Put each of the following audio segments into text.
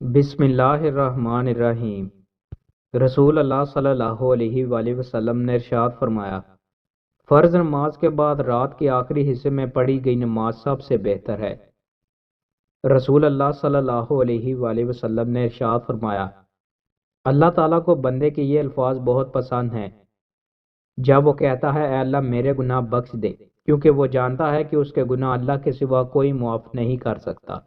بسم اللہ الرحمن الرحیم۔ رسول اللہ صلی اللہ علیہ وآلہ وسلم نے ارشاد فرمایا، فرض نماز کے بعد رات کے آخری حصے میں پڑھی گئی نماز سب سے بہتر ہے۔ رسول اللہ صلی اللہ علیہ وآلہ وسلم نے ارشاد فرمایا، اللہ تعالیٰ کو بندے کے یہ الفاظ بہت پسند ہیں جب وہ کہتا ہے اے اللہ میرے گناہ بخش دے، کیونکہ وہ جانتا ہے کہ اس کے گناہ اللہ کے سوا کوئی معاف نہیں کر سکتا۔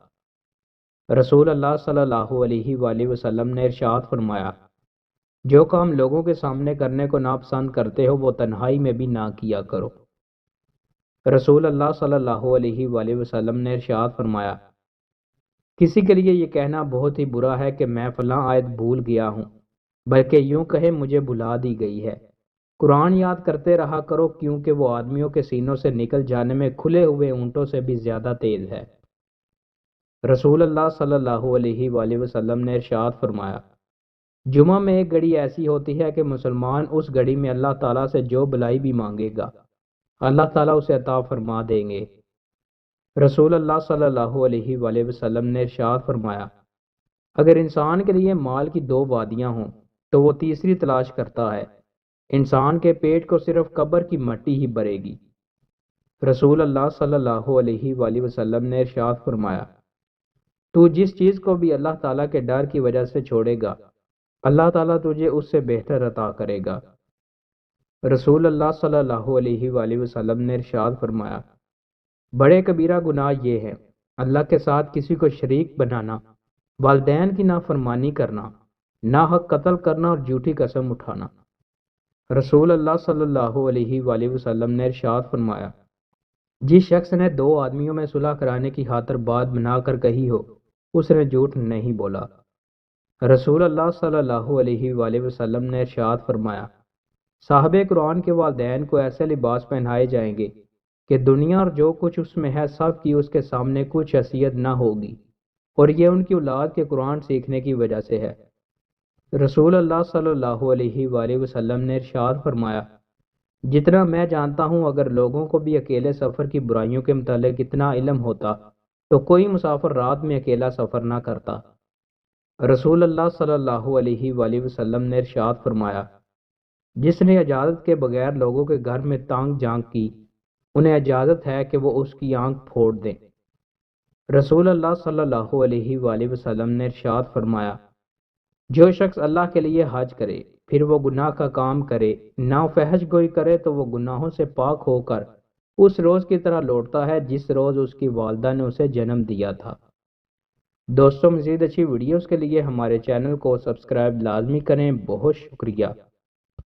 رسول اللہ صلی اللہ علیہ وآلہ وسلم نے ارشاد فرمایا، جو کام لوگوں کے سامنے کرنے کو ناپسند کرتے ہو وہ تنہائی میں بھی نہ کیا کرو۔ رسول اللہ صلی اللہ علیہ وآلہ وسلم نے ارشاد فرمایا، کسی کے لیے یہ کہنا بہت ہی برا ہے کہ میں فلاں آیت بھول گیا ہوں، بلکہ یوں کہے مجھے بھلا دی گئی ہے۔ قرآن یاد کرتے رہا کرو، کیونکہ وہ آدمیوں کے سینوں سے نکل جانے میں کھلے ہوئے اونٹوں سے بھی زیادہ تیز ہے۔ رسول اللہ صلی اللہ علیہ وآلہ وسلم نے ارشاد فرمایا، جمعہ میں ایک گھڑی ایسی ہوتی ہے کہ مسلمان اس گھڑی میں اللہ تعالیٰ سے جو بلائی بھی مانگے گا اللہ تعالیٰ اسے عطا فرما دیں گے۔ رسول اللہ صلی اللہ علیہ وآلہ وسلم نے ارشاد فرمایا، اگر انسان کے لیے مال کی دو وادیاں ہوں تو وہ تیسری تلاش کرتا ہے، انسان کے پیٹ کو صرف قبر کی مٹی ہی بھرے گی۔ رسول اللہ صلی اللہ علیہ وآلہ وسلم نے ارشاد فرمایا، تو جس چیز کو بھی اللہ تعالیٰ کے ڈر کی وجہ سے چھوڑے گا اللہ تعالیٰ تجھے اس سے بہتر عطا کرے گا۔ رسول اللہ صلی اللہ علیہ وآلہ وسلم نے ارشاد فرمایا، بڑے کبیرہ گناہ یہ ہیں اللہ کے ساتھ کسی کو شریک بنانا، والدین کی نافرمانی کرنا، ناحق قتل کرنا اور جھوٹی قسم اٹھانا۔ رسول اللہ صلی اللہ علیہ وآلہ وسلم نے ارشاد فرمایا، جس شخص نے دو آدمیوں میں صلح کرانے کی خاطر بات بنا کر کہی ہو اس نے جھوٹ نہیں بولا۔ رسول اللہ صلی اللہ علیہ وآلہ وسلم نے ارشاد فرمایا، صاحب قرآن کے والدین کو ایسے لباس پہنائے جائیں گے کہ دنیا اور جو کچھ اس میں ہے سب کی اس کے سامنے کچھ حیثیت نہ ہوگی، اور یہ ان کی اولاد کے قرآن سیکھنے کی وجہ سے ہے۔ رسول اللہ صلی اللہ علیہ وآلہ وسلم نے ارشاد فرمایا، جتنا میں جانتا ہوں اگر لوگوں کو بھی اکیلے سفر کی برائیوں کے متعلق اتنا علم ہوتا تو کوئی مسافر رات میں اکیلا سفر نہ کرتا۔ رسول اللہ صلی اللہ علیہ وآلہ وسلم نے ارشاد فرمایا، جس نے اجازت کے بغیر لوگوں کے گھر میں تانگ جھانک کی انہیں اجازت ہے کہ وہ اس کی آنکھ پھوڑ دیں۔ رسول اللہ صلی اللہ علیہ وآلہ وسلم نے ارشاد فرمایا، جو شخص اللہ کے لیے حج کرے پھر وہ گناہ کا کام کرے نہ فحش گوئی کرے تو وہ گناہوں سے پاک ہو کر اس روز کی طرح لوٹتا ہے جس روز اس کی والدہ نے اسے جنم دیا تھا۔ دوستوں، مزید اچھی ویڈیوز کے لیے ہمارے چینل کو سبسکرائب لازمی کریں۔ بہت شکریہ۔